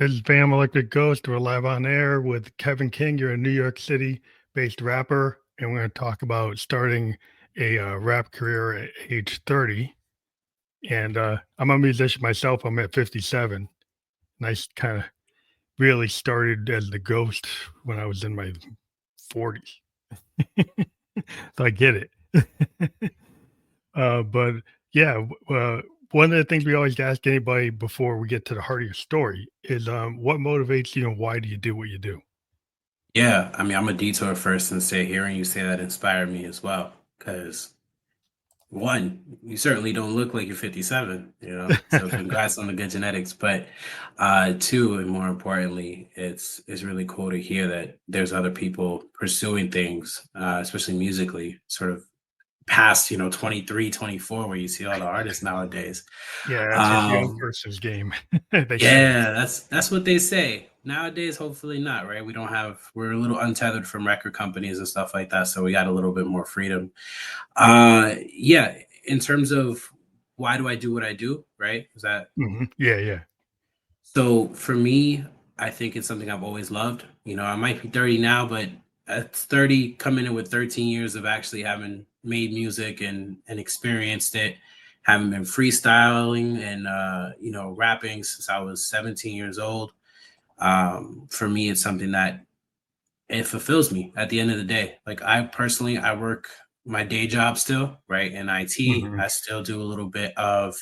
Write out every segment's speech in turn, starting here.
This is Bam Electric Ghost. We're live on air with Kevin King. You're a New York City-based rapper, and we're going to talk about starting a rap career at age 30. And I'm a musician myself. I'm at 57. And I kind of really started as the Ghost when I was in my 40s. So I get it. But yeah, one of the things we always ask anybody before we get to the heart of your story is what motivates you and why do you do what you do? Yeah, I mean, I'm a detour first and say hearing you say that inspired me as well. Because one, you certainly don't look like you're 57, you know. So congrats on the good genetics. But two, and more importantly, it's really cool to hear that there's other people pursuing things, especially musically, sort of past, 23, 24, where you see all the artists nowadays. Yeah, that's a young Um, person's game, they say. Yeah, that's what they say. Nowadays, hopefully not, right? We're a little untethered from record companies and stuff like that, so we got a little bit more freedom. Yeah, in terms of why do I do what I do, right? Is that Yeah, yeah. so for me, I think it's something I've always loved. I might be 30 now, but at 30, coming in with 13 years of actually having made music and experienced it, having been freestyling and rapping since I was 17 years old. For me, it's something that it fulfills me at the end of the day. Like I work my day job still, right? In IT, Mhm. I still do a little bit of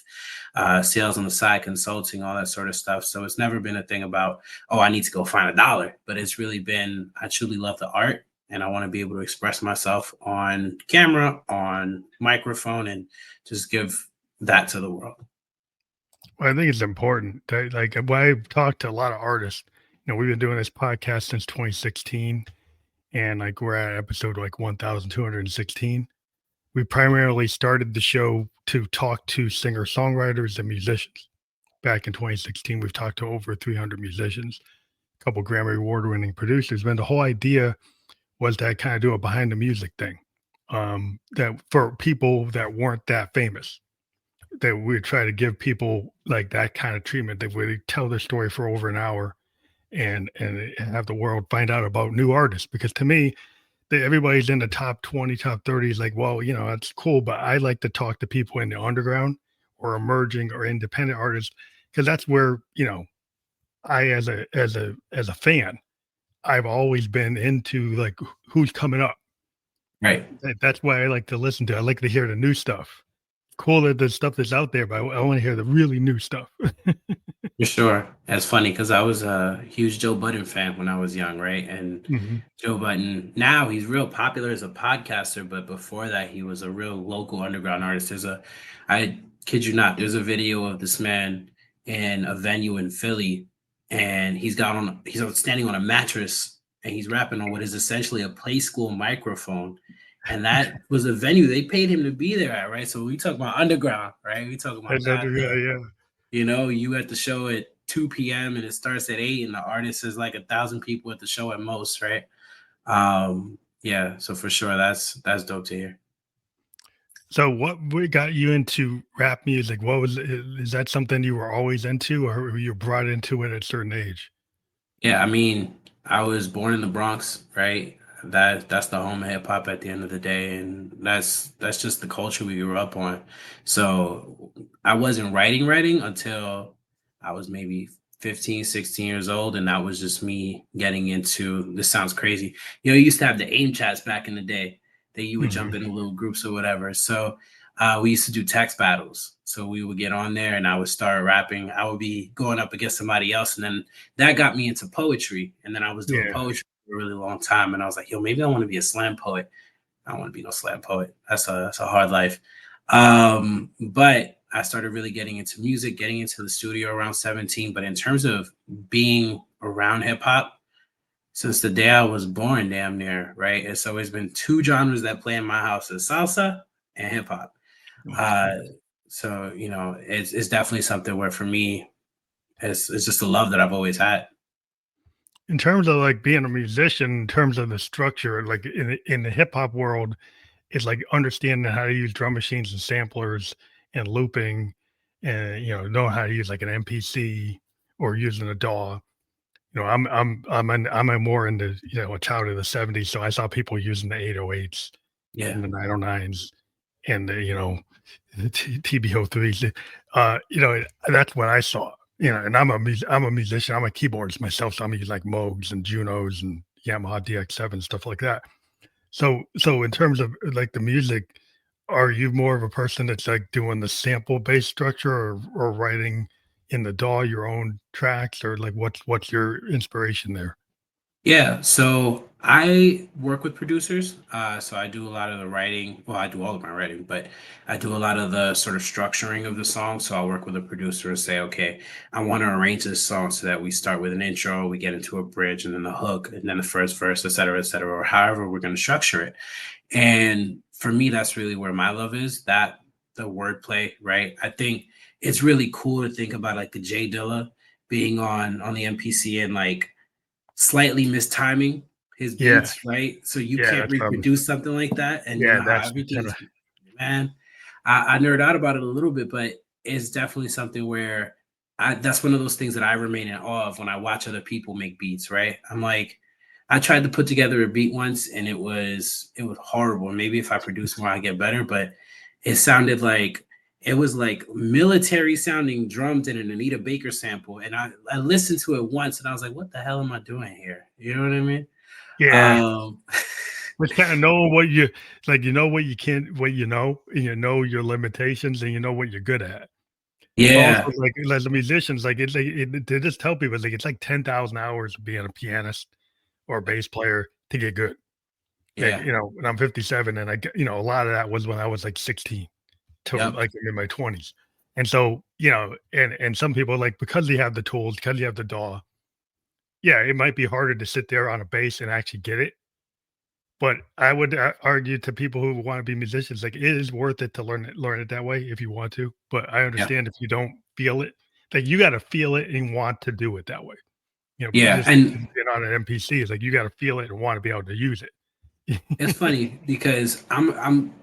sales on the side, consulting, all that sort of stuff. So it's never been a thing about, oh, I need to go find a dollar, but it's really been, I truly love the art and I want to be able to express myself on camera, on microphone, and just give that to the world. Well, I think it's important that, like, when I've talked to a lot of artists, we've been doing this podcast since 2016, and like we're at episode like 1216. We primarily started the show to talk to singer songwriters and musicians. Back in 2016, we've talked to over 300 musicians, a couple Grammy Award winning producers. And the whole idea was to kind of do a behind the music thing, that for people that weren't that famous, that we would try to give people like that kind of treatment. That would tell their story for over an hour and have the world find out about new artists. Because to me, everybody's in the top 20, top 30 is like, well, that's cool, but I like to talk to people in the underground or emerging or independent artists because that's where, I as a fan, I've always been into like who's coming up. Right. That's why I like to listen to. I like to hear the new stuff. Cool that the stuff that's out there, but I want to hear the really new stuff. For sure. That's funny because I was a huge Joe Budden fan when I was young, right? And Mhm. Joe Budden, now he's real popular as a podcaster, but before that, he was a real local underground artist. I kid you not, there's a video of this man in a venue in Philly, and he's standing on a mattress and he's rapping on what is essentially a play school microphone. And that was a venue they paid him to be there at, right? So we talk about underground, right? We talk about not Yeah, the yeah. you at the show at 2 p.m. and it starts at 8 and the artist is like 1,000 people at the show at most, right? Yeah, so for sure that's dope to hear. So what got you into rap music? What was is that something you were always into or were you brought into it at a certain age? Yeah, I mean, I was born in the Bronx, right? That's the home of hip hop at the end of the day, and that's just the culture we grew up on. So I wasn't writing until I was maybe 15, 16 years old, and that was just me getting into this sounds crazy. You used to have the AIM chats back in the day that you would jump Mhm. into little groups or whatever. So we used to do text battles. So we would get on there and I would start rapping. I would be going up against somebody else, and then that got me into poetry. And then I was doing Yeah. poetry for a really long time. And I was like, yo, maybe I want to be a slam poet. I don't want to be no slam poet. That's a hard life. But I started really getting into music, getting into the studio around 17. But in terms of being around hip hop, since the day I was born, damn near, right? It's always been two genres that play in my house: is salsa and hip hop. Uh, so it's definitely something where for me, it's just a love that I've always had. In terms of like being a musician, in terms of the structure, like in the hip hop world, it's like understanding how to use drum machines and samplers and looping and knowing how to use like an MPC or using a DAW. I'm a more into, a child of the '70s, so I saw people using the 808s Yeah. and the 909s and the TB03s. That's what I saw. And I'm a musician. I'm a keyboardist myself, so I'm using like Moogs and Junos and Yamaha DX7 stuff like that. So in terms of like the music, are you more of a person that's like doing the sample based structure, or writing in the DAW your own tracks, or like what's your inspiration there? Yeah, so I work with producers. So I do a lot of the writing. Well, I do all of my writing, but I do a lot of the sort of structuring of the song. So I'll work with a producer and say, okay, I want to arrange this song so that we start with an intro, we get into a bridge, and then the hook, and then the first verse, et cetera, or however we're going to structure it. And for me, that's really where my love is, that the wordplay, right? I think it's really cool to think about like the Jay Dilla being on the MPC and like slightly mistiming his Yeah, beats, right? So you yeah, can't that's probably reproduce something like that. And you yeah, know how that's everything kind is, of man. I nerd out about it a little bit, but it's definitely something where that's one of those things that I remain in awe of when I watch other people make beats, right? I'm like, I tried to put together a beat once and it was horrible. Maybe if I produce more, I get better, but it sounded like it was like military sounding drums in an Anita Baker sample. And I listened to it once and I was like, what the hell am I doing here? You know what I mean? yeah. Um, It's kind of know what you like. You know what you can't, what and you know your limitations, and you know what you're good at. But also, yeah, like as a musicians, like they just tell people like it's like 10,000 hours of being a pianist or a bass player to get good. And yeah, and I'm 57, and a lot of that was when I was like 16 to yep, like in my 20s. And so, and some people like because you have the tools, because you have the DAW, yeah, it might be harder to sit there on a bass and actually get it. But I would argue to people who want to be musicians, like it is worth it to learn it that way if you want to. But I yeah, understand if you don't feel it, like you got to feel it and want to do it that way. yeah. Just And being on an MPC is like you got to feel it and want to be able to use it's it. funny because I'm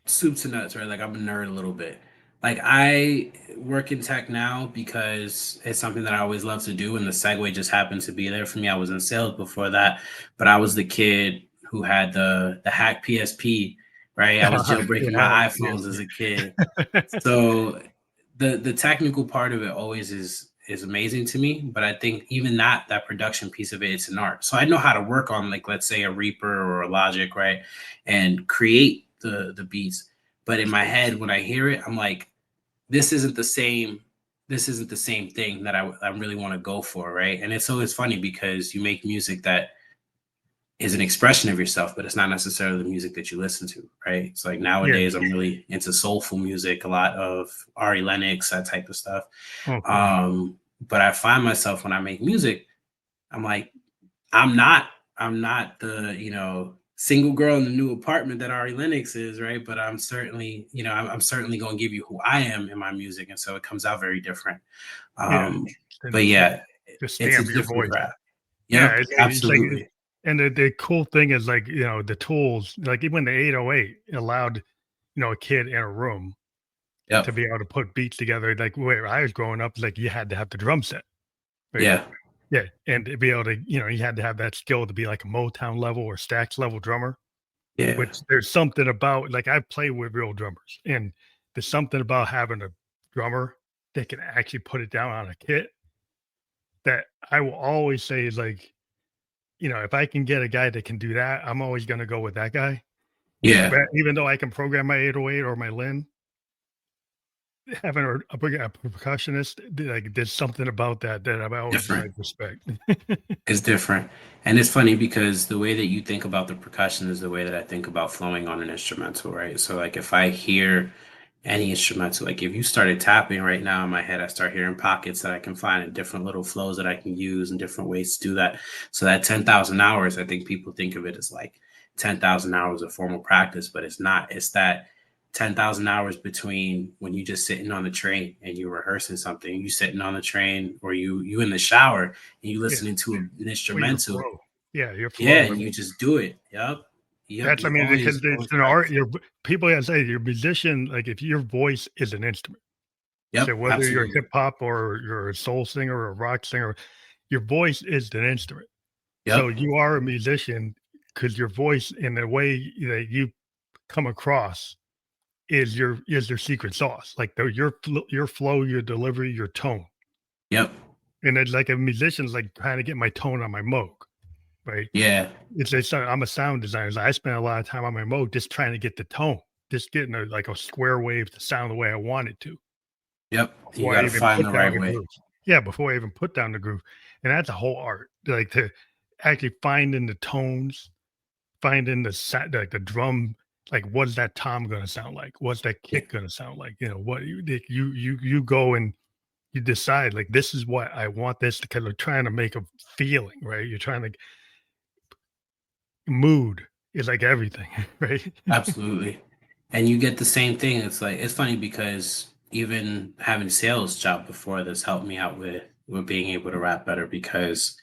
soup to nuts, right? Like I'm a nerd a little bit. Like I work in tech now because it's something that I always love to do, and the segue just happened to be there for me. I was in sales before that, but I was the kid who had the hack PSP, right? I was jailbreaking Yeah, my yes. iPhones as a kid. So the technical part of it always is amazing to me, but I think even that production piece of it, it's an art. So I know how to work on like let's say a Reaper or a Logic, right, and create the beats. But in my head, when I hear it, I'm like, this isn't the same. This isn't the same thing that I really want to go for, right? And it's always funny because you make music that is an expression of yourself, but it's not necessarily the music that you listen to, right? It's like Yeah. nowadays I'm really into soulful music, a lot of Ari Lennox, that type of stuff. Oh, cool. But I find myself when I make music, I'm like, I'm not, I'm not the, single girl in the new apartment that Ari Lennox is, right? But I'm certainly, I'm certainly going to give you who I am in my music, and so it comes out very different. Yeah. Um, but And yeah, the it's a stamp your different voice. crap. Yeah, Yep, it's like, absolutely. and the cool thing is like the tools, like even the 808 allowed a kid in a room to Yep. be able to put beats together. Like where I was growing up, like you had to have the drum set, right? Yeah. Yeah, and to be able to, you had to have that skill to be like a Motown level or Stax level drummer. Yeah. Which there's something about, like I play with real drummers, and there's something about having a drummer that can actually put it down on a kit that I will always say is like, if I can get a guy that can do that, I'm always going to go with that guy. Yeah. But even though I can program my 808 or my Lin, having a percussionist, like there's something about that I've always Different. like respect. It's different. And it's funny because the way that you think about the percussion is the way that I think about flowing on an instrumental, right? So like if I hear any instrumental, like if you started tapping right now in my head, I start hearing pockets that I can find and different little flows that I can use and different ways to do that. So that 10,000 hours, I think people think of it as like 10,000 hours of formal practice, but it's not. It's that 10,000 hours between when you just sitting on the train and you're rehearsing something, you sitting on the train or you in the shower and you Yeah, listening to an well, your instrumental. flow. Yeah, your Yeah, flow. I and you mean, just do it. Yep. Yep. that's, I You mean, because it's always an art. practice. People gotta say your musician, like if your voice is an instrument. So Yep, whether you're absolutely. hip hop or you're a soul singer or a rock singer, your voice is an instrument. So Yep. you are a musician because your voice and the way that you come across is your secret sauce. Like your flow, your delivery, your tone. Yep. And it's like a musician's like trying to get my tone on my Moog, right? Yeah. It's I'm a sound designer. So I spend a lot of time on my Moog just trying to get the tone, just getting like a square wave to sound the way I want it to Yep. You before I got to even find put the down right the way. groove. Yeah, before I even put down the groove. And that's a whole art. Like to actually finding the tones, finding like the drum, like what's that tom gonna sound like? What's that Yeah, kick gonna sound like? You know, what you go and you decide like this is what I want this to kind of trying to make a feeling, right? You're trying to mood is like everything, right? absolutely. And you get the same thing. It's like it's funny because even having a sales job before this helped me out with being able to rap better because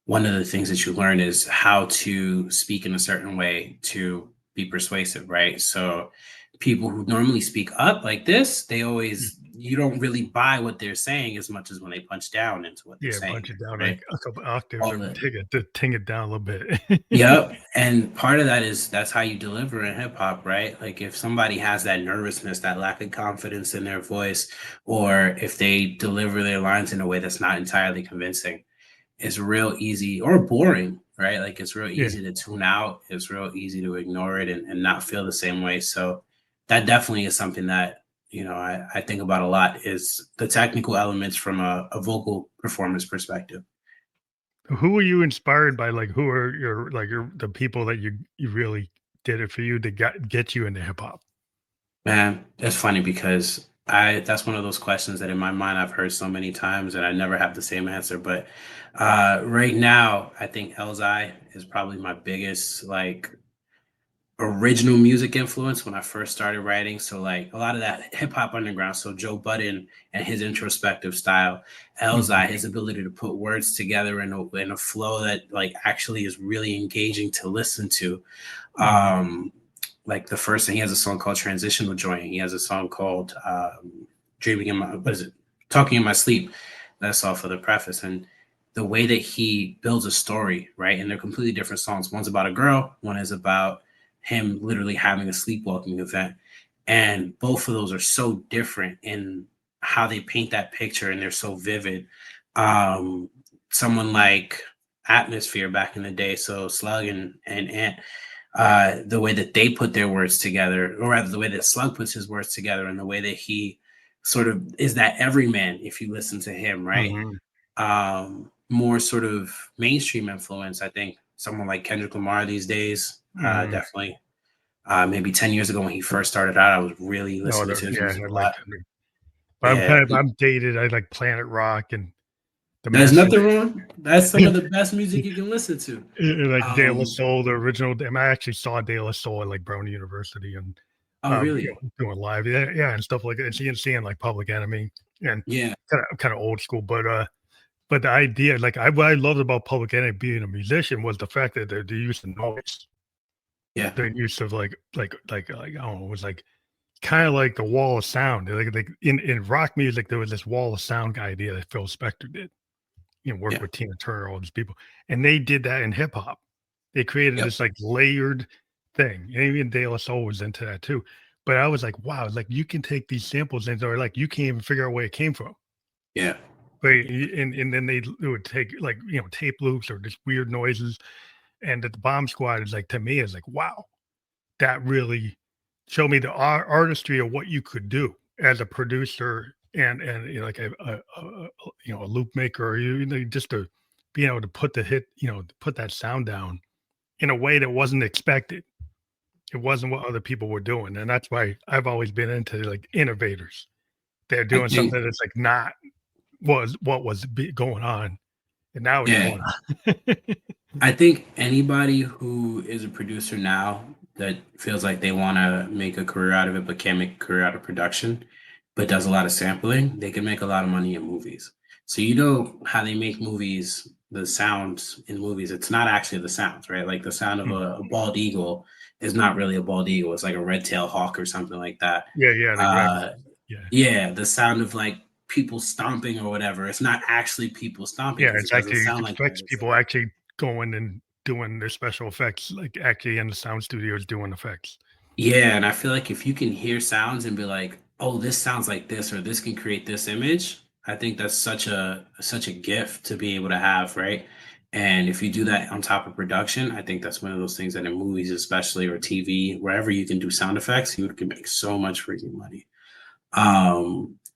one of the things that you learn is how to speak in a certain way to be persuasive, right? So people who normally speak up like this, they always you don't really buy what they're saying as much as when they punch down into what they're Yeah, saying, bunch it down right? like a couple octaves All or the ting it down a little bit. Yep. And part of that is that's how you deliver in hip hop, right? Like if somebody has that nervousness, that lack of confidence in their voice, or if they deliver their lines in a way that's not entirely convincing, it's real easy or boring, right? Like it's real Yeah. easy to tune out. It's real easy to ignore it and not feel the same way. So that definitely is something that, I think about a lot is the technical elements from a vocal performance perspective. Who were you inspired by? Like who are your the people that you really did it for you to get you into hip hop? Man, it's funny because I that's one of those questions that in my mind I've heard so many times and I never have the same answer. But right now, I think Elzai is probably my biggest like original music influence when I first started writing. So like a lot of that hip hop underground. So Joe Budden and his introspective style, Mhm. Elzai, his ability to put words together in a flow that like actually is really engaging to listen to. Mhm. Like the first thing, he has a song called Transitional Joint. He has a song called Dreaming in My, what is it? Talking in My Sleep. That's all for the preface. And the way that he builds a story, right? And they're completely different songs. One's about a girl, one is about him literally having a sleepwalking event. And both of those are so different in how they paint that picture and they're so vivid. Um, Someone like Atmosphere back in the day, so Slug and Ant, the way that they put their words together, or rather the way that Slug puts his words together, and the way that he sort of is that everyman, if you listen to him, right? Mhm. More sort of mainstream influence. I think someone like Kendrick Lamar these days, Mhm. definitely. Maybe 10 years ago when he first started out, I was really No, listening to his yeah, music I a lot. like Kendrick. But Yeah, I'm dated. I like Planet Rock and The there's Message. nothing wrong. That's some of the best music you can listen to. Like De La Um, Soul, the original. I actually saw De La Soul at like Brown University and oh, really? doing live, yeah, and stuff like that. And seeing like Public Enemy and Yeah, kind of old school, but the idea, like what I loved about Public Enemy being a musician was the fact that the use of noise, yeah, the use of like I don't know, it was like kind of like the wall of sound. Like in rock music, there was this wall of sound idea that Phil Spector did. Work yeah, with Tina Turner, all these people, and they did that in hip hop. They created yep, this like layered thing, and even De La Soul was into that too. But I was like, wow, like you can take these samples and they're like you can't even figure out where it came from. yeah, Right. And then they would take like tape loops or just weird noises. And the Bomb Squad is like to me is like, wow, that really showed me the artistry of what you could do as a producer and like a loop maker or just to being able to put the hit to put that sound down in a way that wasn't expected. It wasn't what other people were doing, and that's why I've always been into like innovators. They're I doing think, something that's like not was what was going on, and now it's yeah, going on. I think anybody who is a producer now that feels like they want to make a career out of it, but can't make a career out of production, but does a lot of sampling, they can make a lot of money in movies. So you know how they make movies, the sounds in movies, it's not actually the sounds, right? Like the sound of a bald eagle is not really a bald eagle. It's like a red tailed hawk or something like that. Yeah, yeah, the grab. Uh, Yeah. yeah, the sound of like people stomping or whatever. It's not actually people stomping Yeah, because it it's doesn't actually sound it like that. affects It's people actually going and doing their special effects, like actually in the sound studios doing effects. yeah, and I feel like if you can hear sounds and be like, "Oh, this sounds like this," or "This can create this image," I think that's such a gift to be able to have, right? And if you do that on top of production, I think that's one of those things that in movies, especially or TV, wherever you can do sound effects, you can make so much freaking money.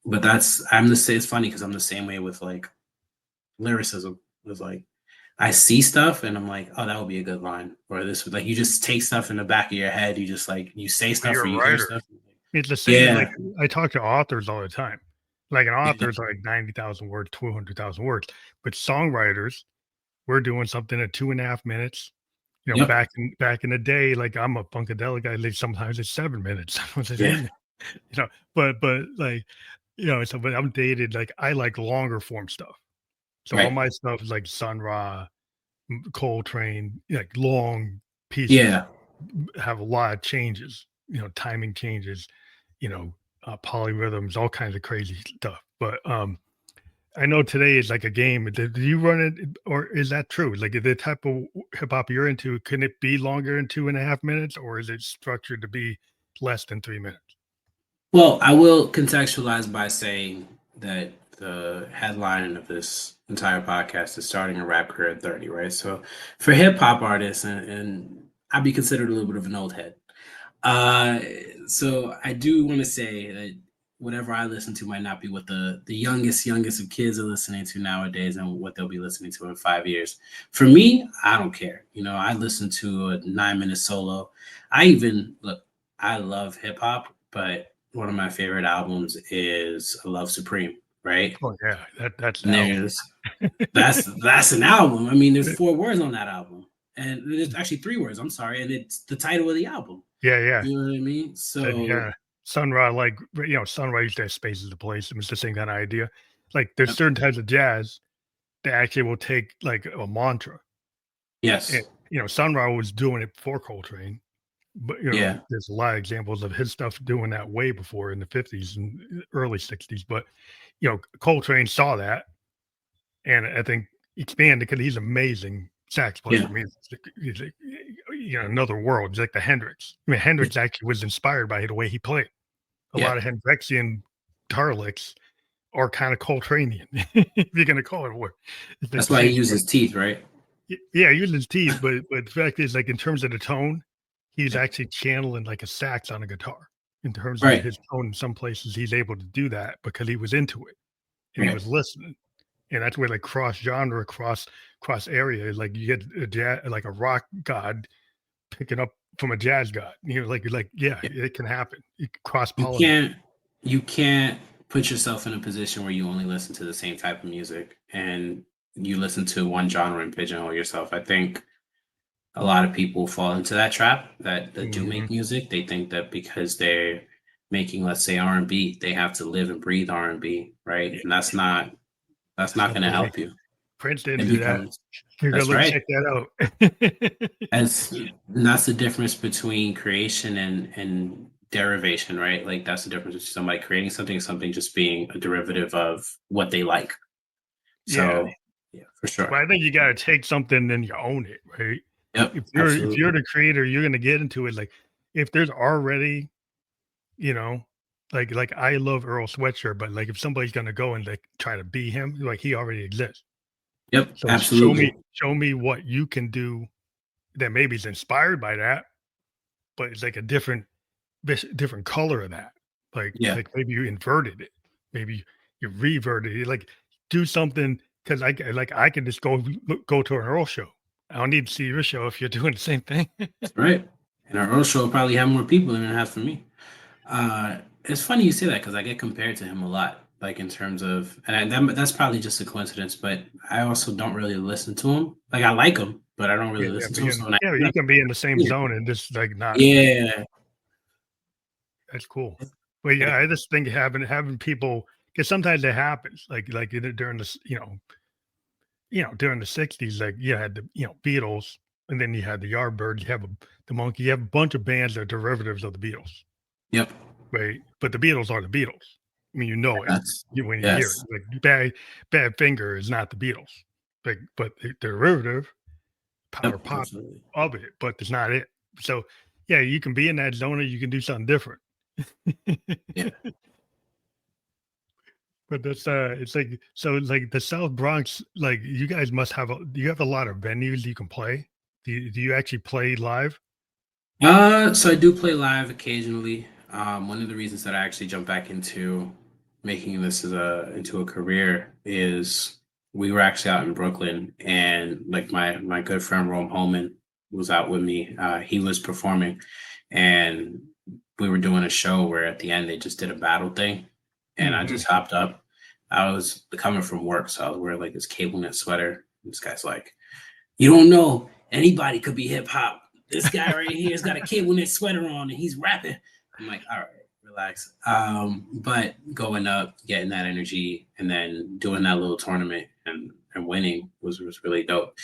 But that's I'm the same. It's funny because I'm the same way with like lyricism. It's like I see stuff and I'm like, oh, that would be a good line. Or this would like you just take stuff in the back of your head. You just like you say But stuff you're or a you hear writer. stuff. It's the same as like Yeah. I talk to authors all the time. Like an Yeah. author's like 90,000 words, 200,000 words. But songwriters, we're doing something at 2.5 minutes. Yep. Back in the day, like I'm a funkadelic guy. Like sometimes it's 7 minutes, sometimes it's Yeah. 8 minutes. But like so but I'm dated. Like I like longer form stuff. So all Right. my stuff is like Sun Ra, Coltrane, like long pieces Yeah. have a lot of changes, timing changes, polyrhythms, all kinds of crazy stuff. But I know today is like a game. Do you run it, or is that true? Like the type of hip hop you're into, can it be longer than 2.5 minutes, or is it structured to be less than 3 minutes? Well, I will contextualize by saying that the headline of this entire podcast is starting a rap career at 30, right? So for hip hop artists, and I'd be considered a little bit of an old head. Uh, so I do want to say that whatever I listen to might not be what the youngest of kids are listening to nowadays, and what they'll be listening to in 5 years. For me, I don't care. I listen to a 9 minute solo. I even look. I love hip hop, but one of my favorite albums is Love Supreme, right? Oh yeah, that's the And album. that's an album. I mean, there's 4 words on that album, and there's actually 3 words. I'm sorry, and it's the title of the album. Yeah, yeah. You know what I mean? And So, yeah, Sunrise, like Sunrise used to have spaces to place. It was the same kind of idea. Like there's yep. certain types of jazz that actually will take like a mantra. And Yes. Sunrise was doing it before Coltrane, but Yeah. there's a lot of examples of his stuff doing that way before in the 50s and early 60s. But Coltrane saw that, and I think expanded because he's amazing sax player. Yeah. I mean, he's like, another world. He's like the Hendrix. I mean, Hendrix actually was inspired by the way he played. A Yeah. lot of Hendrixian guitar licks are kind of Coltranean, if you're going to call it what. It's like That's the why he same. uses teeth, right? Yeah, he uses teeth, but the fact is, like in terms of the tone, he's Yeah. actually channeling like a sax on a guitar. In terms of Right. his tone, in some places he's able to do that because he was into it and he Right. was listening. And that's where like cross genre, cross area, like you get a jazz, like a rock god picking up from a jazz god. Yeah, Yeah. it can happen. You cross You pollinate. can't you can't put yourself in a position where you only listen to the same type of music and you listen to one genre and pigeonhole yourself. I think a lot of people fall into that trap that do Hmm. make music. They think that because they're making, let's say, R&B, they have to live and breathe R&B, right? Yeah, And that's not don't going to believe me. help you. Prince didn't It do that. becomes You're gonna That's look right. check that out. And that's the difference between creation and derivation, right? Like that's the difference between somebody creating something and something just being a derivative of what they like. Yeah, So yeah, for but sure. I think you gotta take something and you own it, right? Yep, If you're absolutely. the creator, you're gonna get into it. Like if there's already, you know, like I love Earl Sweatshirt, but like if somebody's gonna go and like try to be him, like he already exists. Yep, So absolutely. show me what you can do that maybe is inspired by that, but it's like a different color of that. Yeah. Like maybe you inverted it, maybe you reverted it. Like do something because I can just go to an Earl show. I don't need to see your show if you're doing the same thing. Right. And our Earl show will probably have more people than it has for me. It's funny you say that because I get compared to him a lot, like in terms of, that's probably just a coincidence, but I also don't really listen to him. Like I like him, but I don't really listen to him. So when I Yeah, hear you can be in the same him, zone and just like not. yeah, That's cool. But yeah, yeah, I just think having people because sometimes it happens like either during this during the 60s, like you had the Beatles, and then you had the Yardbirds, you have the Monkey, you have a bunch of bands that are derivatives of the Beatles, yep, right? But the Beatles are the Beatles. I mean, you know it That's when you hear it. yes. Like Bad Finger is not the Beatles, like, but the derivative power Yep, pop absolutely. of it, but it's not it. So yeah, you can be in that zone or you can do something different. Yeah. But that's it's like so it's like the South Bronx, like you guys must have do you have a lot of venues you can play? Do you actually play live? So I do play live occasionally. One of the reasons that I actually jumped back into making this as a into a career is we were actually out in Brooklyn, and like my good friend Rome Holman was out with me. He was performing, and we were doing a show where at the end they just did a battle thing, and I Hmm. just hopped up. I was coming from work, so I was wearing like this cable knit sweater. This guy's like, "You don't know anybody could be hip hop. This guy right here has got a cable knit sweater on and he's rapping." I'm like, all right, relax. But going up, getting that energy, and then doing that little tournament and winning was really dope.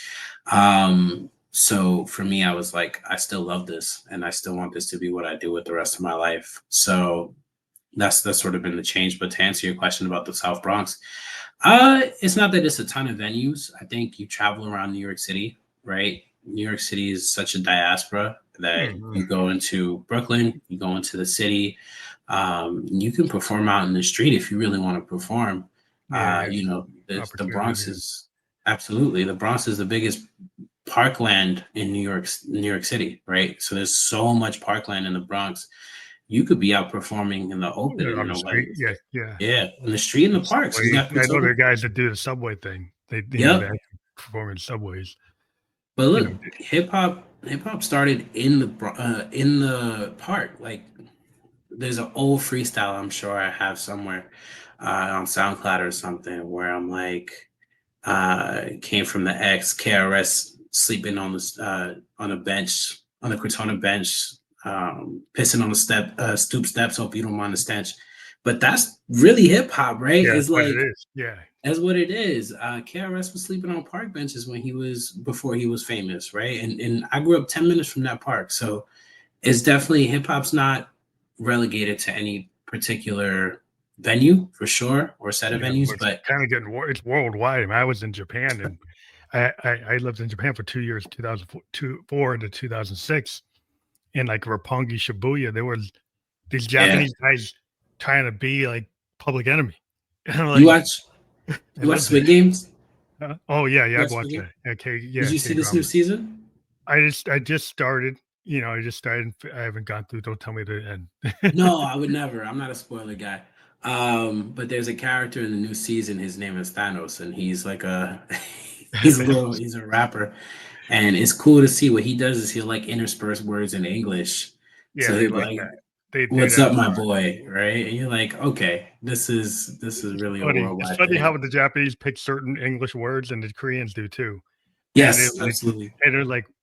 So for me, I was like, I still love this, and I still want this to be what I do with the rest of my life. So that's sort of been the change. But to answer your question about the South Bronx, it's not that it's a ton of venues. I think you travel around New York City, right? New York City is such a diaspora that Hmm. you go into Brooklyn, you go into the city, you can perform out in the street if you really want to perform. Yeah, yeah. The Opportunities. Bronx is absolutely the Bronx is the biggest parkland in New York City, right? So there's so much parkland in the Bronx. You could be out performing in the open Yeah, and on the nobody street. would Yeah, care. yeah. Yeah, in the street in the And parks. You subways. got I know there people. are guys that do the subway thing. They Yep. actually perform in subways. But You know. look, hip hop started in the park. Like there's an old freestyle I'm sure I have somewhere on SoundCloud or something where I'm like, came from the X KRS sleeping on a bench on the Cortona bench, pissing on the stoop steps. Hope you don't mind the stench. But that's really hip hop, right? Yeah, It's that's what like it is. Yeah. that's what it is. KRS was sleeping on park benches when he was before he was famous, right? And I grew up 10 minutes from that park, so it's definitely hip hop's not relegated to any particular venue for sure or set of Yeah, venues, but it's but kind of getting it's worldwide. I mean, I was in Japan and I lived in Japan for 2 years, 2004 to 2006, and like Roppongi Shibuya, there were these yeah. Japanese guys trying to be like Public Enemy, and I'm You like, watch I you watch lived there. Squid Games? Oh yeah, yeah, You I've watch Squid watched Game? that. Okay, Did yeah, you K see this new dramas. season? I just started. I just started. I haven't gone through. Don't tell me the end. No, I would never. I'm not a spoiler guy. But there's a character in the new season. His name is Thanos, and he's like a he's a rapper, and it's cool to see what he does. Is he'll like intersperse words in English, Yeah, so they he'll be like like, that. They do "What's that a up, my lot. boy?" Right? And you're like, "Okay, this is really a It's worldwide funny thing." how the Japanese pick certain English words and the Koreans do too. And they're Yes, like absolutely.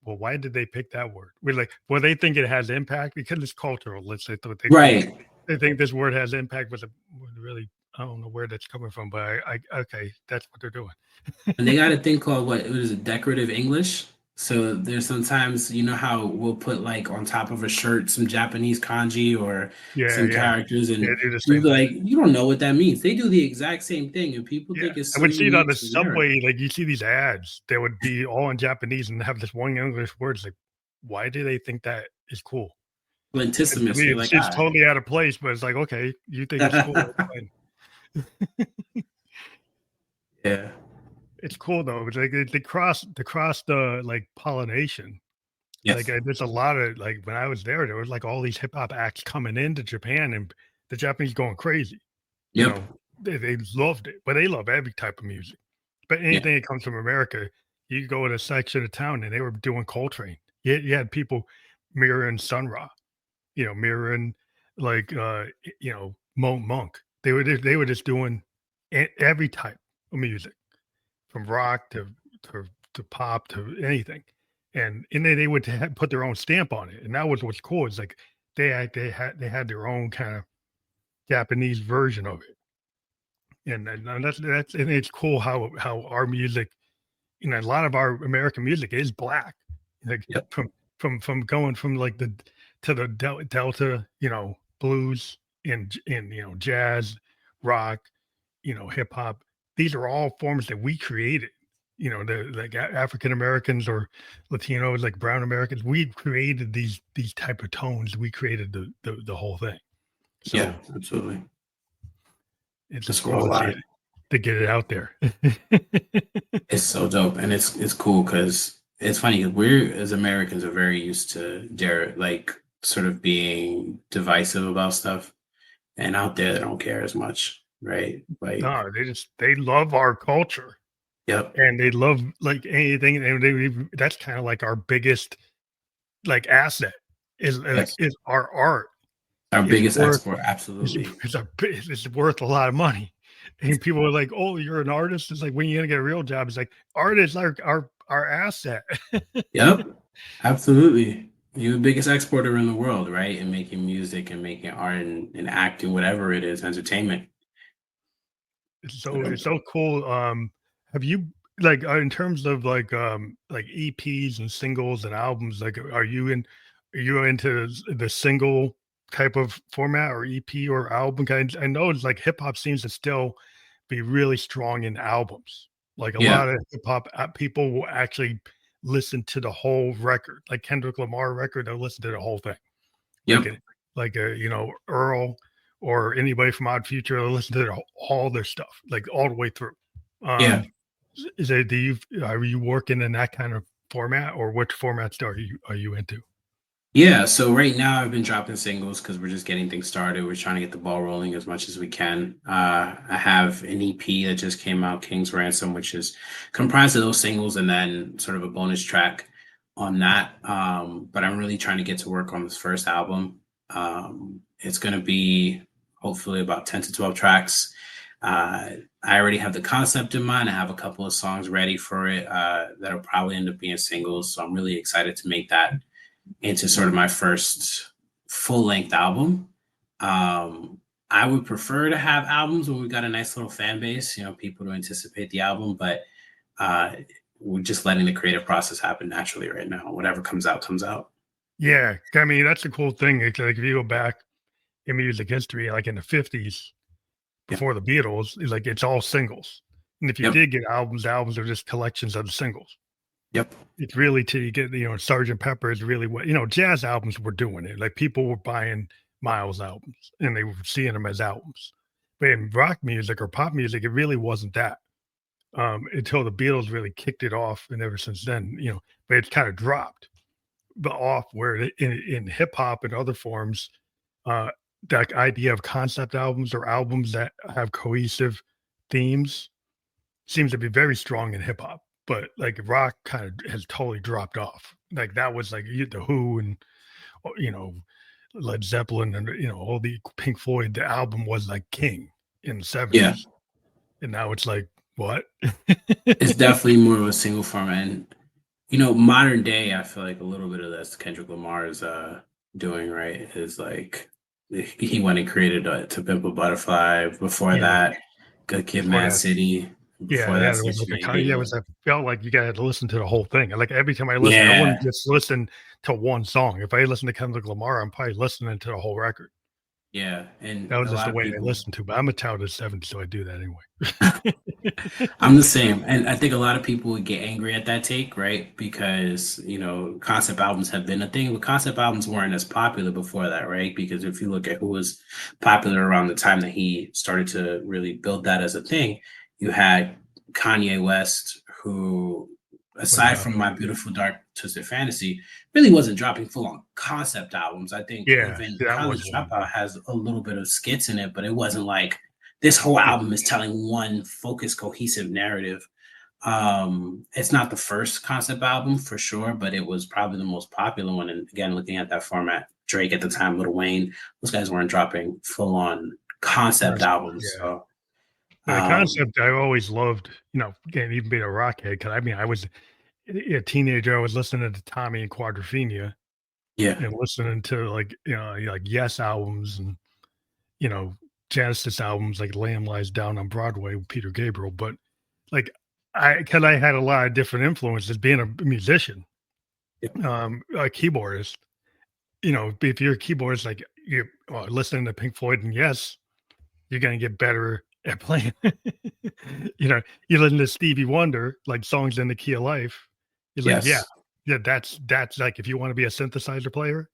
"Well, why did they pick that word?" We're like, "Well, they think it has impact because it's cultural." Let's say what they think. Right. They think this word has impact really I don't know where that's coming from, but I okay, that's what they're doing. And they got a thing called what is it, decorative English. So there's sometimes you know how we'll put like on top of a shirt some Japanese kanji or Yeah, some yeah. characters, They and do the you're same thing. like, you don't know what that means. They do the exact same thing, and people Yeah, think it's I so would see it on unique the to America. subway, like, you see these ads that would be all in Japanese and have this one English word, it's like, why do they think that is cool? And to Lentissimus, me, you're it's like, just totally out of place, but it's like, "Okay, you think it's cool, that's ah. fine." Yeah. It's cool though, it's like they cross the, like, pollination. Like, Yes. there's a lot of like, when I was there was, like, all these hip hop acts coming into Japan and the Japanese going crazy, you Yep. know? They loved it, but they love every type of music. But Yeah. anything that comes from America, you go in a section of town and they were doing Coltrane. You had people mirroring Sun Ra, mirroring like Monk. They were just doing every type of music from rock to to pop to anything, and then they would put their own stamp on it, and that was what's cool. Is like they had their own kind of Japanese version of it, and that's and it's cool how our music, a lot of our American music is black, like Yep. from going from like the to the delta, blues and jazz, rock, hip hop. These are all forms that we created. The like African Americans or Latinos, like brown Americans, we created these type of tones. We created the whole thing. Yeah, So absolutely. it's That's just a cool whole to see lot. it, to get it out there. It's so dope, and it's cool because it's funny. We're as Americans are very used to dare like sort of being divisive about stuff, and out there they don't care as much, right? Like, No, they love our culture, yep, and they love like anything, and that's kind of like our biggest like asset yes, is our art. our It's biggest worth export, absolutely. it's worth a lot of money. And people are like, "Oh, you're an artist." It's like, when you gonna get a real job? It's like, art is like our asset. Yep, absolutely. You're the biggest exporter in the world, right? And making music and making art and acting, whatever it is, entertainment. It's so cool. Have you like in terms of like EPs and singles and albums? Like, are you into the single type of format or EP or album? I know it's like hip hop seems to still be really strong in albums. Like a Yeah, lot of hip hop people will actually listen to the whole record. Like Kendrick Lamar record, they'll listen to the whole thing. Like yep, a Earl or anybody from Odd Future, they'll listen to all their stuff, like all the way through. yeah. Is it do you are you working in that kind of format, or which formats are you into? Yeah, so right now I've been dropping singles because we're just getting things started. We're trying to get the ball rolling as much as we can. I have an EP that just came out, King's Ransom, which is comprised of those singles and then sort of a bonus track on that. But I'm really trying to get to work on this first album. It's going to be hopefully about 10 to 12 tracks. I already have the concept in mind. I have a couple of songs ready for it that'll probably end up being singles. So I'm really excited to make that into sort of my first full length album. Um, I would prefer to have albums when we've got a nice little fan base, people to anticipate the album, but uh, we're just letting the creative process happen naturally right now. Whatever comes out, comes out. Yeah, I mean that's a cool thing. It's like if you go back in music history, like in the '50s, Yep. before the Beatles, it's like it's all singles. And if you Yep. did get albums, the albums are just collections of the singles. Yep. It's really till you get, Sergeant Pepper is really what, jazz albums were doing it. Like people were buying Miles albums and they were seeing them as albums. But in rock music or pop music, it really wasn't that. Until the Beatles really kicked it off. And ever since then, but it's kind of dropped but off where in hip hop and other forms, uh, that idea of concept albums or albums that have cohesive themes seems to be very strong in hip hop, but like rock kind of has totally dropped off. Like that was like the Who and you know Led Zeppelin and all the Pink Floyd. The album was like king in the Yeah. '70s, and now it's like what? It's definitely more of a single format. And, modern day, I feel like a little bit of this Kendrick Lamar is doing, right? Is like he went and created To Pimp a Butterfly. Before Yeah, that, Good Kid, before Mad that, City. Before yeah, that, there was Section like it 80. was. I felt like you got to listen to the whole thing. Like every time I listen, I Yeah. wouldn't just listen to one song. If I listen to Kendrick Lamar, I'm probably listening to the whole record. Yeah. That And was a just lot the of way I people. listened to, but I'm a child of '70s, so I do that anyway. I'm the same. And I think a lot of people would get angry at that take, right? Because, concept albums have been a thing, but concept albums weren't as popular before that, right? Because if you look at who was popular around the time that he started to really build that as a thing, you had Kanye West, who, What aside about from it? My Beautiful Dark Twisted Fantasy, really wasn't dropping full on concept albums. I think Yeah, even that was College one. Dropout has a little bit of skits in it, but it wasn't like this whole Yeah, album is telling one focused, cohesive narrative. It's not the first concept album for sure, but it was probably the most popular one. And again, looking at that format, Drake at the time, Lil Wayne, those guys weren't dropping full on concept albums. yeah. So, The um, concept I always loved, again, even being a rockhead, because I mean, I was a teenager. I was listening to Tommy and Quadrophenia yeah, and listening to like Yes albums and you know Genesis albums like Lamb Lies Down on Broadway with Peter Gabriel. But like because I had a lot of different influences being a musician, yeah, a keyboardist. If you're a keyboardist, like you're listening to Pink Floyd and Yes, you're gonna get better at playing. You listen to Stevie Wonder, like songs in the key of life. It's like, yeah, Yes. yeah, that's like if you want to be a synthesizer player,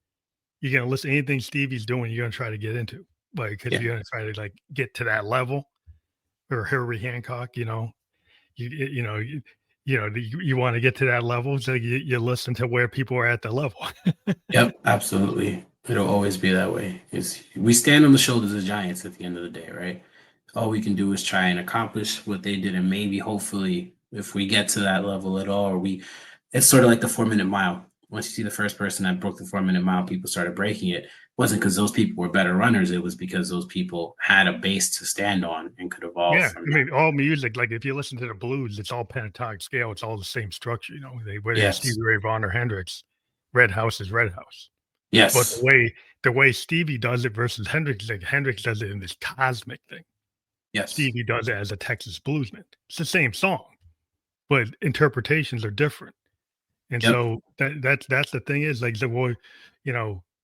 you're gonna listen to anything Stevie's doing, you're gonna try to get into, like because Yeah. you're gonna try to like get to that level. Or Herbie Hancock, you want to get to that level, so you listen to where people are at the level. Yep. Absolutely. It'll always be that way. It's we stand on the shoulders of giants at the end of the day, right? All we can do is try and accomplish what they did, and maybe, hopefully, if we get to that level at all, or we, it's sort of like the 4 minute mile. Once you see the first person that broke the 4 minute mile, people started breaking it. It wasn't because those people were better runners. It was because those people had a base to stand on and could evolve Yeah, from I that. mean, all music, like if you listen to the blues, it's all pentatonic scale. It's all the same structure. Whether it's Stevie Yes. Ray Vaughan or Hendrix, Red House is Red House. But the Yes. way the way Stevie does it versus Hendrix, like Hendrix does it in this cosmic thing. Yes. Stevie does it as a Texas bluesman. It's the same song, but interpretations are different. And Yep. so that's the thing is like, well,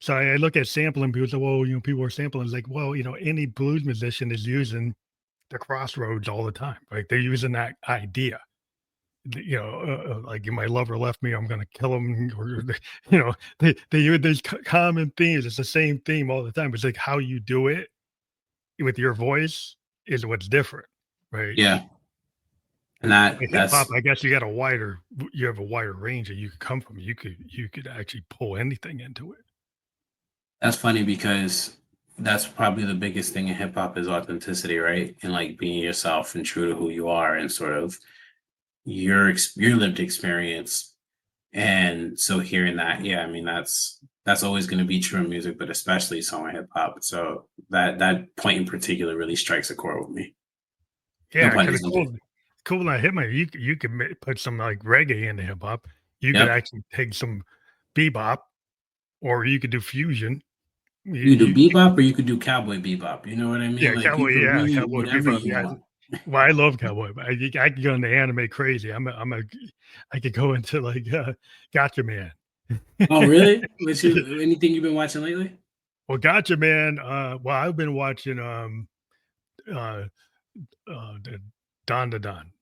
so I look at sampling, people say, well, people are sampling. It's like, well, any blues musician is using the crossroads all the time. Like they're using that idea. Like my lover left me, I'm gonna kill him, or they use these common themes. It's the same theme all the time. It's like how you do it with your voice is what's different, right? Yeah. And that With hip hop, that's I guess you have a wider range that you could come from. You could actually pull anything into it. that's funny because that's probably the biggest thing in hip hop is authenticity, right? And like being yourself and true to who you are and sort of your lived experience. And so hearing that, yeah, I mean that's always going to be true in music, but especially so in hip hop. So that point in particular really strikes a chord with me. No Yeah, pun because it's intended. cool not hip hop. You could put some like reggae into hip hop. You could Yep. actually take some bebop, or you could do fusion. You could do You bebop or you could do cowboy bebop. You know what I Yeah, mean? Like you could really cowboy whatever bebop. you Yeah, want. well, I love cowboy. I can go into anime crazy. I could go into like Gotcha Man. Oh, really? Which you anything you've been watching lately? Well, Gotcha Man. Well, I've been watching uh the Don da Don.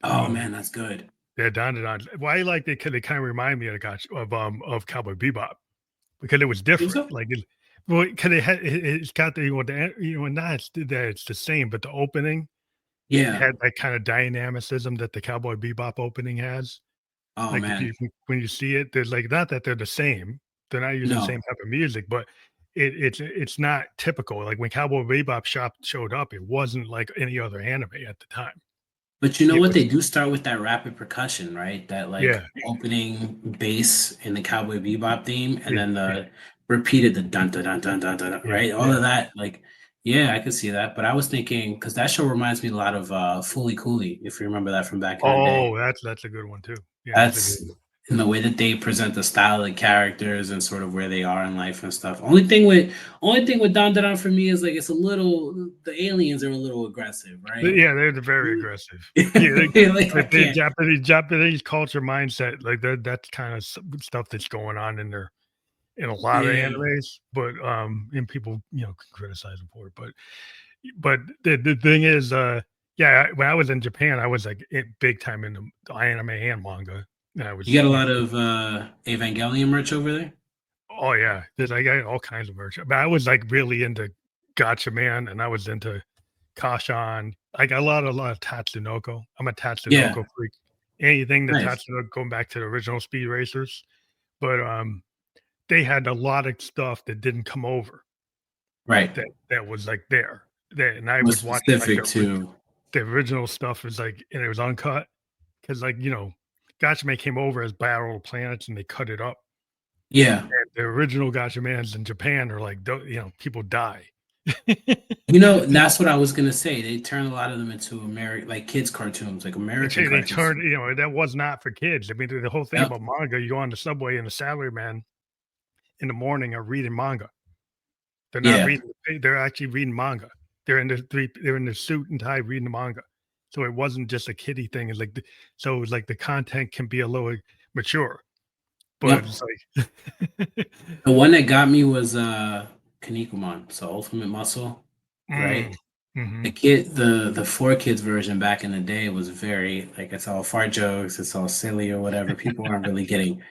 Oh man, that's good. Yeah, Don da Don. Well, I like they kind of remind me of Gotcha of Cowboy Bebop because it was Think different. so? Like well, because it's got not that it's the same, but the opening Yeah. had that kind of dynamicism that the Cowboy Bebop opening has. Oh Like, man. when you see it, there's, like not that they're the same, they're not using the No. same type of music, but it's not typical. Like, when Cowboy Bebop showed up, it wasn't like any other anime at the time. But you know It what? was They do start with that rapid percussion, right? That like Yeah, opening bass in the Cowboy Bebop theme, and yeah, then yeah, the repeated the dun dun dun dun dun dun, dun, yeah, right? All yeah. of that, like, yeah, I could see that. But I was thinking because that show reminds me a lot of Fooly Cooley, if you remember that from back in the day. Oh, that's a good one too. Yeah, that's a good That's one. in the way that they present the style of the characters and sort of where they are in life and stuff. Only thing with Don Don for me is like it's a little the aliens are a little aggressive, But, right? yeah, they're very aggressive. Yeah, Like I the can't. Japanese culture mindset, like, that's kinda stuff that's going on in a lot of Yeah. animes, but, and people, can criticize them for it, but the thing is, yeah, when I was in Japan, I was like big time into anime and manga. And I You was, got a lot of Evangelion merch over there? oh yeah, there's I got all kinds of merch. But I was like really into Gotcha Man, and I was into Kashan. I got a lot of Tatsunoko. I'm a Yeah. Tatsunoko freak. Anything that Nice. Tatsunoko, going back to the original Speed Racers, but they had a lot of stuff that didn't come over Right. that was like there. And I Was was watching like specific to the original stuff was like, and it was uncut because like Gotcha came over as Battle of Planets and they cut it up. yeah. And the original Gotcha Mans in Japan are like, people die. That's what I was gonna say. They turn a lot of them into American like kids cartoons, like American They cartoons. turned, that was not for kids. I mean, the whole thing Yep. about manga, you go on the subway and the salaryman in the morning are reading manga. They're not Yeah. reading. They're actually reading manga. They're in the suit and tie reading the manga. So it wasn't just a kiddie thing. It's like so it was like the content can be a little mature, but Yep. it's like The one that got me was Kinnikuman, so Ultimate Muscle, mm, right? Hmm. The 4 Kids version back in the day was very like it's all fart jokes, it's all silly or whatever. People aren't really getting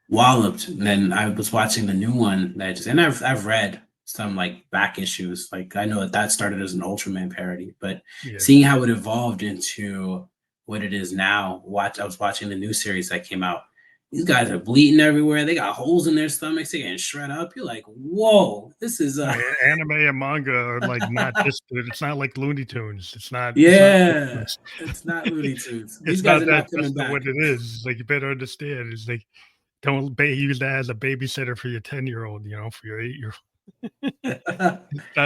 walloped. And then I was watching the new one that just, and I've read some like back issues. Like I know that that started as an Ultraman parody, but Yeah. seeing how it evolved into what it is now. I was watching the new series that came out. These guys are bleeding everywhere. They got holes in their stomachs. They're getting shred up. You're like, whoa, this is Anime and manga are like not just. It's not like Looney Tunes. It's not. It's not. yeah. It's not Looney Tunes. These It's guys not are that. not That's coming not what back. it is. It's like you better understand. It's like don't use that as a babysitter for your 10-year-old. For your 8-year.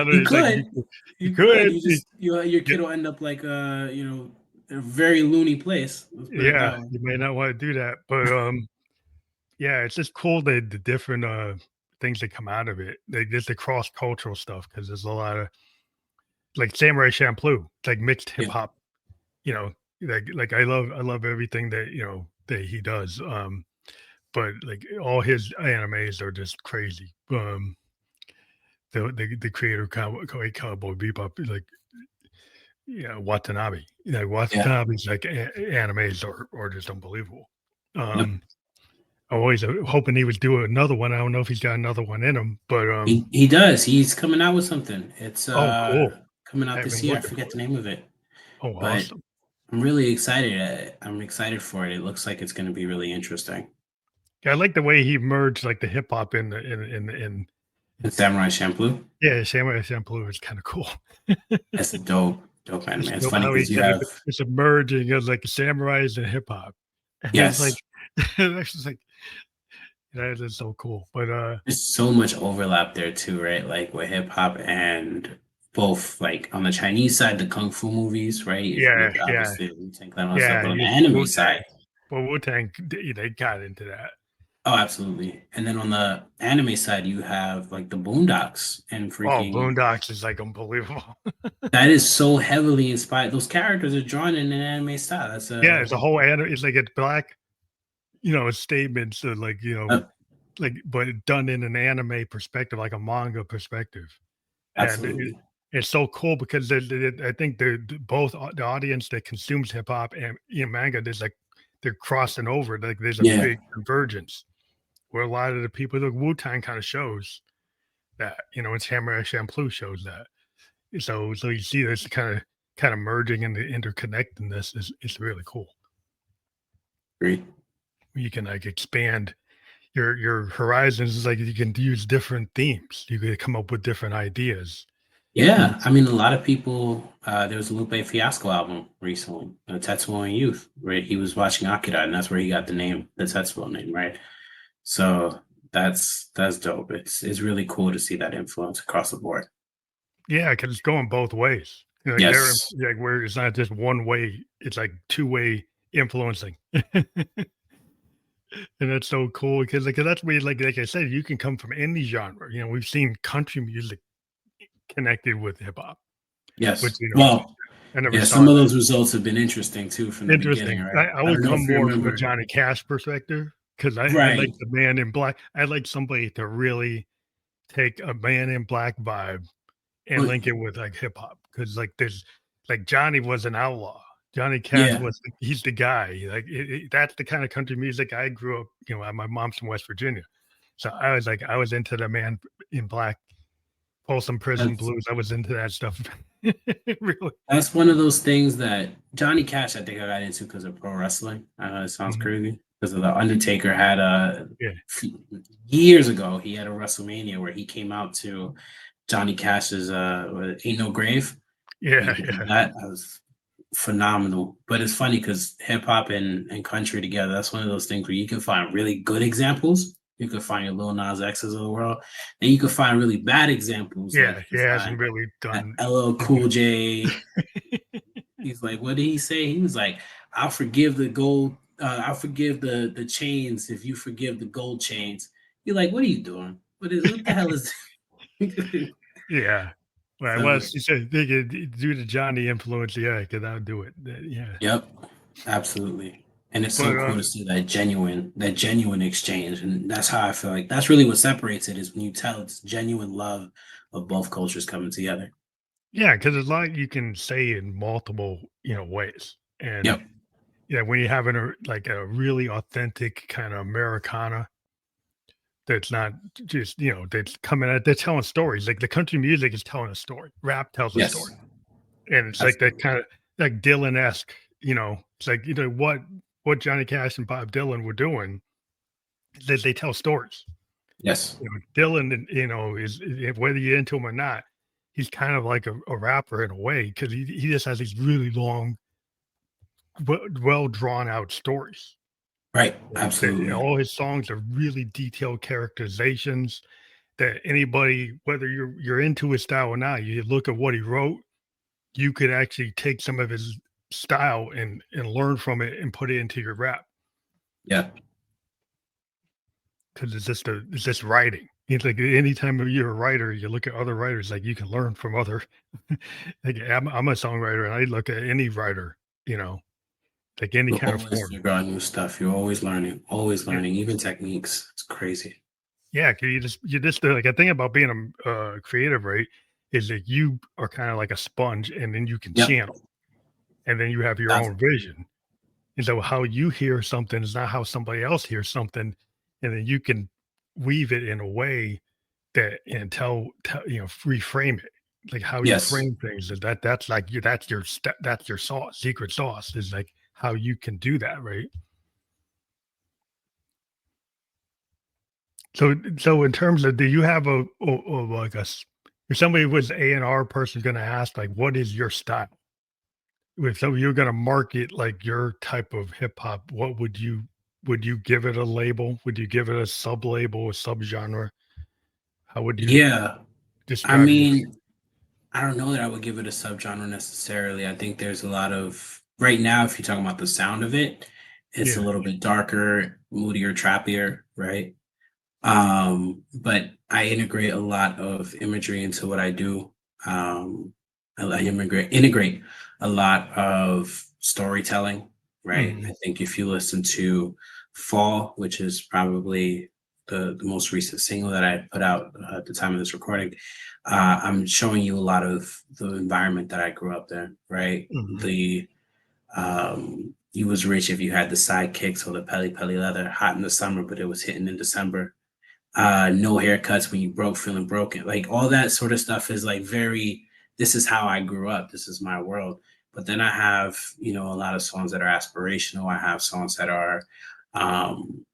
You It's like could. you You could. could. You just your Yeah, kid will end up like a very loony place. Let's put it yeah, that way. you may not want to do that, but yeah, it's just cool the different things that come out of it. Like just the cross cultural stuff because there's a lot of like Samurai Champloo, it's like mixed hip Yeah. hop. You know, like I love everything that that he does. But like all his animes are just crazy. The creator of Cowboy Bebop, like Watanabe. Yeah. Watanabe's like animes are just unbelievable. Yep. Um, I'm always hoping he would do another one. I don't know if he's got another one in him, but He does. He's coming out with something. It's oh, cool. coming I out have this been year. I looking forget for the it. name of it, Oh, but awesome. I'm really excited. I'm excited for it. It looks like it's going to be really interesting. Yeah, I like the way he merged like the hip hop in And Samurai Champloo. yeah, Samurai Champloo is kind of cool. That's a dope anime. It's It's dope funny how he because you did it. have It's a merging of like samurais and hip hop. And it's like yes, that's just like that is so cool. But there's so much overlap there too, right? Like with hip hop and both like on the Chinese side, the kung fu movies, right? yeah, With yeah, obviously Wu Tang Clan and all that stuff, yeah. but on the You anime Wu Tang. side, Well, Wu Tang they got into that. oh, absolutely. And then on the anime side, you have like the Boondocks and Oh, freaking Boondocks is like unbelievable. that is so heavily inspired. Those characters are drawn in an anime style. That's Yeah, it's a whole anime. It's like a black, statements like uh, but done in an anime perspective, like a manga perspective, and absolutely. it's so cool because I think both the audience that consumes hip hop and manga, there's like they're crossing over. Like there's a Yeah, big convergence where a lot of the people, the Wu Tang kind of shows that, and Samurai Champloo shows that. So you see this kind of merging and the interconnectedness is it's really cool. great. You can like expand your horizons. Is like you can use different themes. You could come up with different ideas. And Yeah, I mean, a lot of people. There was a Lupe Fiasco album recently, Tetsuo and Youth, where he was watching Akira, and that's where he got the name, the Tetsuo name, right? So that's dope. It's really cool to see that influence across the board. yeah, because it's going both ways. Like they're Yes. like where it's not just one way. It's like two-way influencing. And that's so cool because that's where like I said, you can come from any genre. We've seen country music connected with hip hop, which Yes. Well, I never yeah, saw some of that. those results have been interesting too from the beginning, Interesting. right? I I don't would know come if you more from a remember. Johnny Cash perspective because I like Right. the Man in Black. I like somebody to really take a Man in Black vibe and Well, link it with like hip hop because like there's like Johnny was an outlaw. Johnny Cash yeah. he's the guy. Like that's the kind of country music I grew up. My mom's from West Virginia, so I was into the Man in Black, Folsom Prison That's Blues. I was into that stuff. Really. that's one of those things that Johnny Cash, I think I got into because of pro wrestling. I know it sounds Mhm. crazy because of the Undertaker had Yeah, years ago he had a WrestleMania where he came out to Johnny Cash's "Ain't No Grave." He yeah, did yeah, that. That was phenomenal. But it's funny because hip hop and country together, that's one of those things where you can find really good examples. You can find your Lil Nas X's of the world, and you can find really bad examples. Like yeah. you He can hasn't find really done. LL Cool J. He's like, what did he say? He was like, I'll forgive the gold, I'll forgive the chains if you forgive the gold chains. You're like, what are you doing? What the hell is Yeah. Well, I so was. You said they could do the Johnny influence. Yeah, because I'll do it. Yeah. yep, absolutely. And it's so But cool to see that genuine exchange. And that's how I feel like that's really what separates it is when you tell it's genuine love of both cultures coming together. Yeah, because there's a lot you can say in multiple, ways. And Yep. yeah, when you have like a really authentic kind of Americana that's not just, that's coming out, they're telling stories. Like the country music is telling a story. Rap tells a story. Yes. And it's like that Absolutely. kind of like Dylan-esque, it's like, what Johnny Cash and Bob Dylan were doing, that they tell stories. Yes. Dylan, whether you're into him or not, he's kind of like a rapper in a way because he just has these really long, well drawn out stories. Right. That Absolutely. all his songs are really detailed characterizations that anybody, whether you're into his style or not, you look at what he wrote, you could actually take some of his style and learn from it and put it into your rap Yeah. because it's just writing. It's like anytime you're a writer, you look at other writers, like you can learn from other. Like I'm a songwriter, and I look at any writer, you know, like any You'll kind of always form. figure out new stuff. You're always Yeah, learning, even techniques. It's crazy. yeah. 'Cause you just like I think about being a creative, right? Is that you are kind of like a sponge, and then you can Yep. channel, and then you have your That's own vision. And so how you hear something is not how somebody else hears something, and then you can weave it in a way that and tell reframe it. Like how you yes. frame things is that's like you that's your sauce, secret sauce is like how you can do that, right? So in terms of do you have like if somebody was A&R person gonna ask like what is your style? If so you're gonna market like your type of hip hop, what would you give it a label? Would you give it a sub label, a subgenre? How would you Yeah. I describe your mean, I don't know that I would give it a subgenre necessarily. I think there's a lot of right now, if you're talking about the sound of it, it's a yeah. little bit darker, moodier, trappier, right? But I integrate a lot of imagery into what I do. I integrate a lot of storytelling, right? I Mhm, think if you listen to Fall, which is probably the most recent single that I put out at the time of this recording, I'm showing you a lot of the environment that I grew up in, right? mhm. The you was rich if you had the sidekicks or the pelly pelly leather, hot in the summer, but it was hitting in December. No haircuts when you broke, feeling broken. Like all that sort of stuff is like very, this is how I grew up. This is my world. But then I have, a lot of songs that are aspirational. I have songs that are um,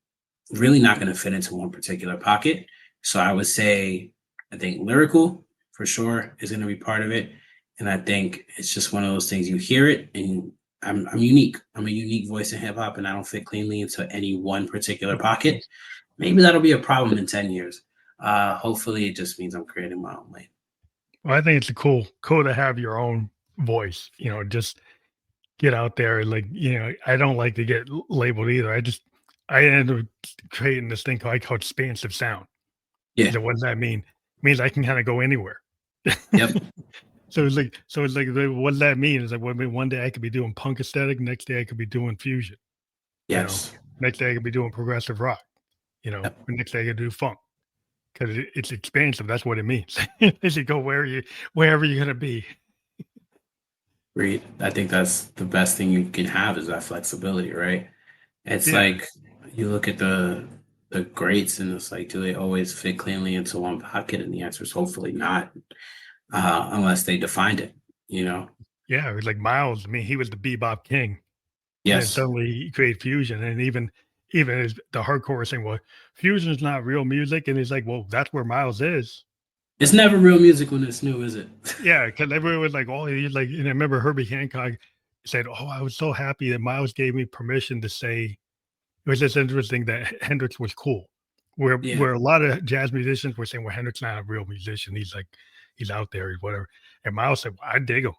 really not going to fit into one particular pocket. So I would say, I think lyrical for sure is going to be part of it. And I think it's just one of those things you hear it and I'm unique. I'm a unique voice in hip hop and I don't fit cleanly into any one particular pocket. Maybe that'll be a problem in 10 years. Hopefully it just means I'm creating my own lane. Well, I think it's cool to have your own voice, just get out there and like, I don't like to get labeled either. I ended up creating this thing called expansive sound. Yeah. So what does that mean? It means I can kind of go anywhere. Yep. What does that mean? It's like, well, I mean, one day I could be doing punk aesthetic, next day I could be doing fusion, you know, Yes. next day I could be doing progressive rock, Yep. the next day I could do funk because it's expansive. That's what it means. As you go wherever you're gonna be. Agreed. I think that's the best thing you can have is that flexibility, right? It's Yeah, like you look at the greats and it's like, do they always fit cleanly into one pocket? And the answer is hopefully not, unless they defined it, you know? yeah. It was like Miles. I mean, he was the bebop king, and then Yes. suddenly he created fusion, and even as the hardcore was saying, "Well, fusion is not real music," and he's like, "Well, that's where Miles is." It's never real music when it's new, is it? Yeah, because everyone was like, "Oh, he's like," and I remember Herbie Hancock said, "Oh, I was so happy that Miles gave me permission to say." It was just interesting that Hendrix was cool, where Yeah. where a lot of jazz musicians were saying, "Well, Hendrix not a real musician. He's like, he's out there, he's whatever." And Miles said, well, "I dig him."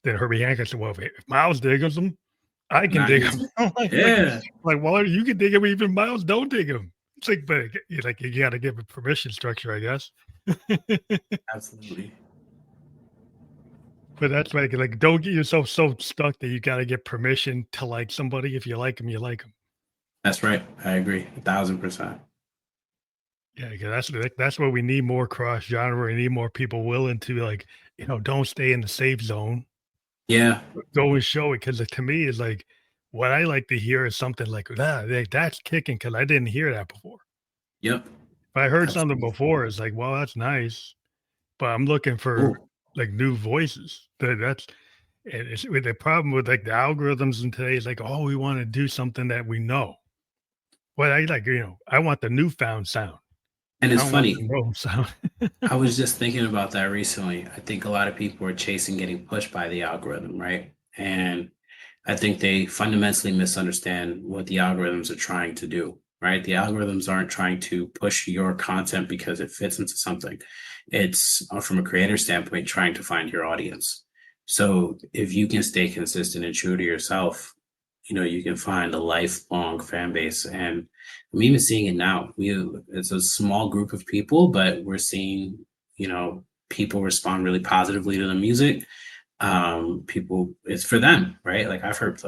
Then Herbie Hancock said, "Well, if Miles digs him, I can Not dig easy. him." I'm Yeah. well, you can dig him, even Miles don't dig him. It's like, but you got to give a permission structure, I guess. Absolutely. But that's like don't get yourself so stuck that you got to get permission to like somebody. If you like them, you like them. That's right. I agree. 1,000%. Yeah, 'cause that's what we need, more cross genre. We need more people willing to, like, don't stay in the safe zone. Yeah. Go and show it, because to me, it's like, what I like to hear is something like, that's kicking, because I didn't hear that before. Yep. If I heard something Absolutely. before, it's like, well, that's nice, but I'm looking for, Cool. like, new voices. That's and it's with the problem with, like, the algorithms in today is like, "Oh, we wanna do something that we know." Well, I like, I want the newfound sound. And I it's don't want the funny. known sound. I was just thinking about that recently. I think a lot of people are chasing getting pushed by the algorithm, right? And I think they fundamentally misunderstand what the algorithms are trying to do, right? The algorithms aren't trying to push your content because it fits into something. It's from a creator standpoint, trying to find your audience. So if you can stay consistent and true to yourself, you can find a lifelong fan base. And I'm even seeing it now. It's a small group of people, but we're seeing, people respond really positively to the music. People, it's for them, right? Like I've heard,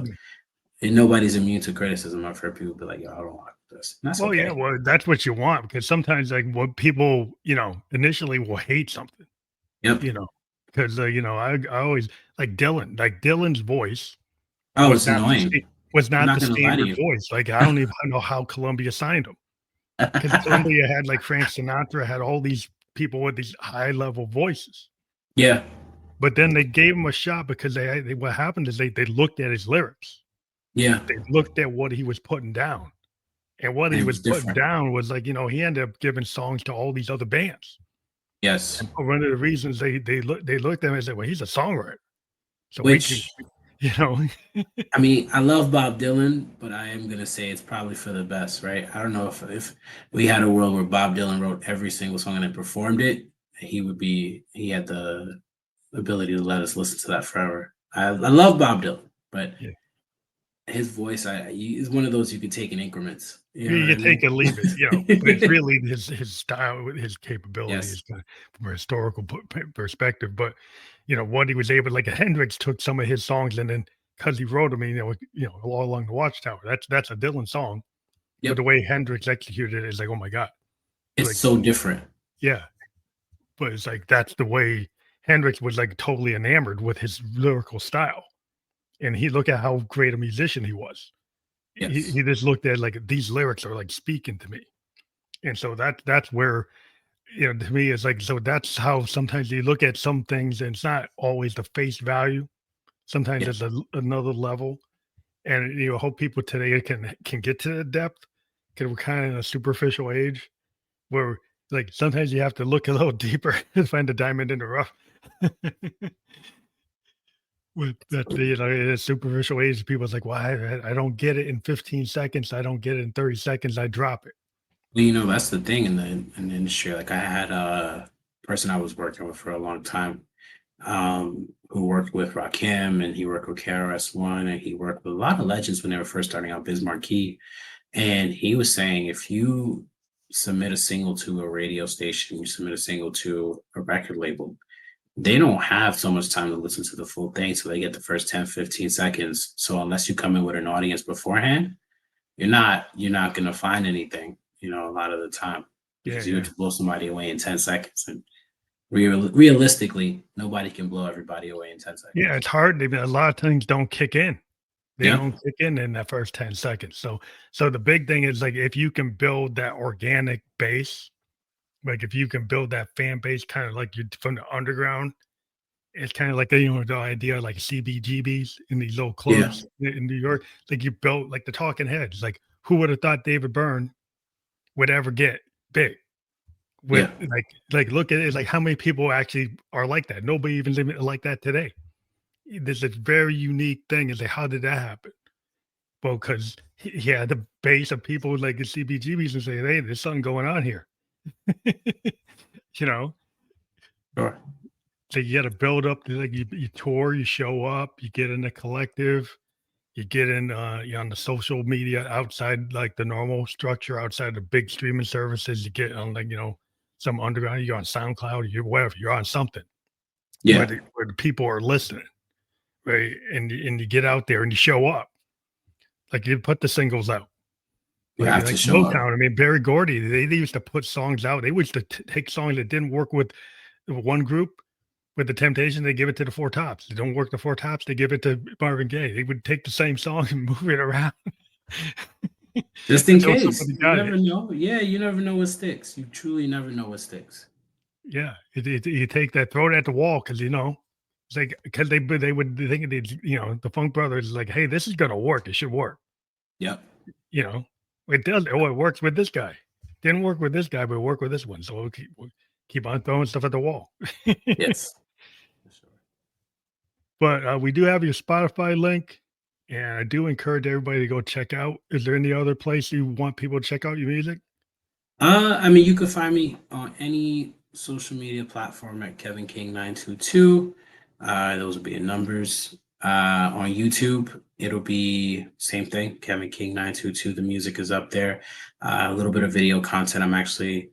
and nobody's immune to criticism. I've heard people be like, "Yo, I don't like this," and that's Well, yeah, okay. well, that's what you want, because sometimes, like, what people, initially will hate something, Yep. you know, because, I always like Dylan's voice Oh, was it's not the annoying. was I'm not not the gonna lie to standard you. voice. Like, I don't even know how Columbia signed him, because Columbia had, like, Frank Sinatra, had all these people with these high level voices, Yeah, but then they gave him a shot because they what happened is they looked at his lyrics. yeah, They looked at what he was putting down, and what and he it was was putting different. down was, like, he ended up giving songs to all these other bands. Yes. And one of the reasons they looked at him and said, "Well, he's a songwriter, so we can," Which you know? I mean, I love Bob Dylan, but I am gonna say it's probably for the best, right? I don't know if we had a world where Bob Dylan wrote every single song and then performed it, he had the ability to let us listen to that forever. I love Bob Dylan, but Yeah. his voice, is one of those you can take in increments. You know what You I take mean? it, leave it, but it's really his style, his capability Yes. is kinda from a historical perspective, but, what he was able, like, Hendrix took some of his songs, and then because he wrote them, All Along the Watchtower, that's a Dylan song, but the Yep. way Hendrix executed it is like, "Oh my god." It's Like, so different. yeah, but it's like, that's the way Hendrix was, like, totally enamored with his lyrical style, and he look at how great a musician he was. He Yes. just looked at, like, these lyrics are, like, speaking to me, and so that's where, to me, it's like, so that's how sometimes you look at some things, and it's not always the face value. Sometimes Yeah. it's another level, and, hope people today can get to the depth, because we're kinda in a superficial age where, like, sometimes you have to look a little deeper to find the diamond in the rough. With that, in a superficial age, people's like, "Well, I don't get it in 15 seconds. I don't get it in 30 seconds. I drop it." Well, that's the thing in the industry. Like I had a person I was working with for a long time, who worked with Rakim and he worked with KRS-One and he worked with a lot of legends when they were first starting out, Biz Markie. And he was saying if you submit a single to a radio station, you submit a single to a record label, they don't have so much time to listen to the full thing. So they get the first 10, 15 seconds. So unless you come in with an audience beforehand, you're not gonna find anything, a lot of the time Yeah, because you have yeah. to blow somebody away in 10 seconds. And realistically, nobody can blow everybody away in 10 seconds. Yeah, it's hard. A lot of things don't kick in. They Yep. don't kick in that first 10 seconds. So the big thing is, like, if you can build that organic base, like, if you can build that fan base kind of like you from the underground, it's kind of like, the idea of, like, CBGBs in these little Yeah. clubs in New York. Like, you built, like, the Talking Heads. Like, who would have thought David Byrne would ever get big? With, Yeah. look at it, like, how many people actually are like that? Nobody even live like that today. There's a very unique thing. Is like, how did that happen? Well, because he had the base of people like the CBGBs and say, "Hey, there's something going on here." You know, Sure. so you got to build up. Like, you tour, you show up, you get in a collective, you get in, you on the social media outside, like the normal structure, outside the big streaming services. You get on, like, some underground. You're on SoundCloud, you're wherever. You're on something where Yeah. the people are listening, right? And you get out there and you show up. Like, you put the singles out. You have to Like show up. Motown. I mean, Barry Gordy, they used to put songs out. They used to take songs that didn't work with one group, with the Temptations, they give it to the Four Tops. They don't work the Four Tops, they give it to Marvin Gaye. They would take the same song and move it around Just in until case. somebody You got never it. know. Yeah, you never know what sticks. You truly never know what sticks. Yeah, you take that, throw it at the wall because it's like because they would think the Funk Brothers is like, hey, this is gonna work. It should work. Yep. You know, it does. Oh, it works with this guy. Didn't work with this guy, but it worked with this one. So we'll keep on throwing stuff at the wall. Yes. For sure. But we do have your Spotify link, and I do encourage everybody to go check out. Is there any other place you want people to check out your music? I mean, you can find me on any social media platform at Kevin King 922. Those will be in numbers. On YouTube, it'll be same thing, Kevin King 922. The music is up there. A little bit of video content. I'm actually,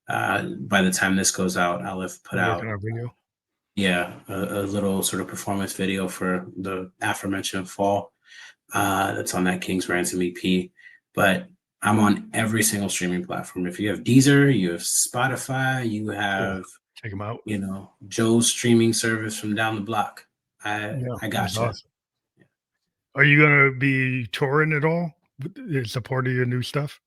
by the time this goes out, I'll have put You're working out, on video. yeah, a little sort of performance video for the aforementioned fall. That's on that King's Ransom EP. But I'm on every single streaming platform. If you have Deezer, you have Spotify, you Yeah, have, check them out. Joe's streaming service from down the block. I Yeah, I that's gotcha. awesome. Are you gonna be touring at all? It's a part of your new stuff.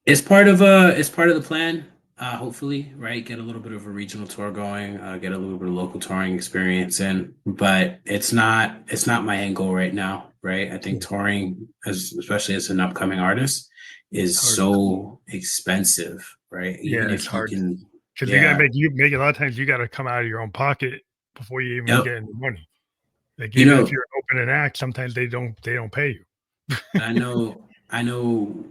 It's part of the plan. Hopefully, right, get a little bit of a regional tour going, get a little bit of local touring experience in, but it's not my end goal right now, right? I think Yeah, touring, especially as an upcoming artist, is hard. so expensive, right? Yeah, Even it's if you hard can, because yeah, you make a lot of times you got to come out of your own pocket before you even yep. get any money. Like You even if know, you're opening an act, sometimes they don't pay you. I know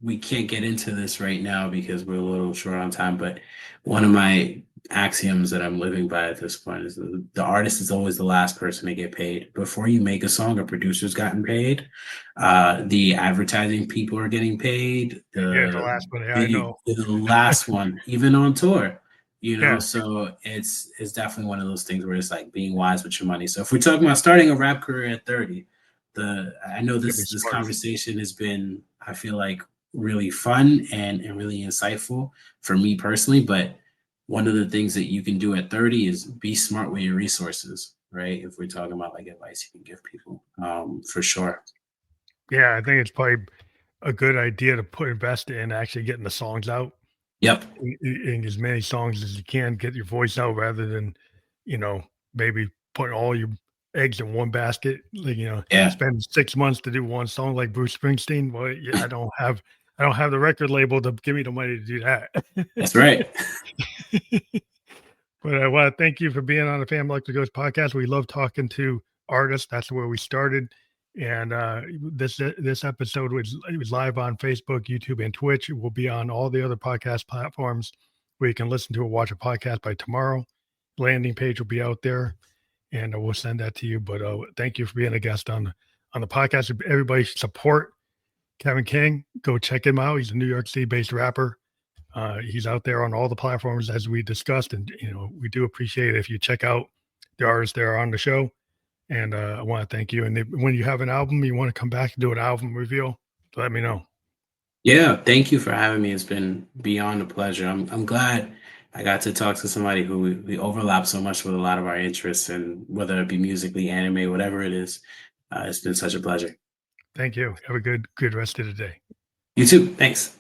we can't get into this right now because we're a little short on time, but one of my axioms that I'm living by at this point is the artist is always the last person to get paid. Before you make a song, a producer's gotten paid, the advertising people are getting paid, Yeah, the the last one. Yeah, I video, know. the last one, even on tour. Yeah, So it's definitely one of those things where it's like being wise with your money. So if we're talking about starting a rap career at 30, I know you gotta be this smart. conversation has been, I feel like, really fun and really insightful for me personally. But one of the things that you can do at 30 is be smart with your resources, right? If we're talking about like advice you can give people, for sure. Yeah, I think it's probably a good idea to invest in actually getting the songs out Yep. in as many songs as you can, get your voice out rather than, you know, maybe putting all your eggs in one basket. Like, Yeah, spend 6 months to do one song like Bruce Springsteen. Well, yeah, I don't have the record label to give me the money to do that. that's right. But I want to thank you for being on the Family Electric Ghost podcast. We love talking to artists. That's where we started. And this episode was live on Facebook, YouTube, and Twitch. It will be on all the other podcast platforms where you can listen to or watch a podcast by tomorrow. Landing page will be out there, and we'll send that to you. But thank you for being a guest on the podcast. Everybody support Kevin King. Go check him out. He's a New York City-based rapper. He's out there on all the platforms as we discussed, and we do appreciate it if you check out the artists that are on the show. And I want to thank you. And when you have an album, you want to come back and do an album reveal, let me know. Yeah, thank you for having me. It's been beyond a pleasure. I'm glad I got to talk to somebody who we overlap so much with a lot of our interests, and whether it be musically, anime, whatever it is, it's been such a pleasure. Thank you. Have a good rest of the day. You too. Thanks.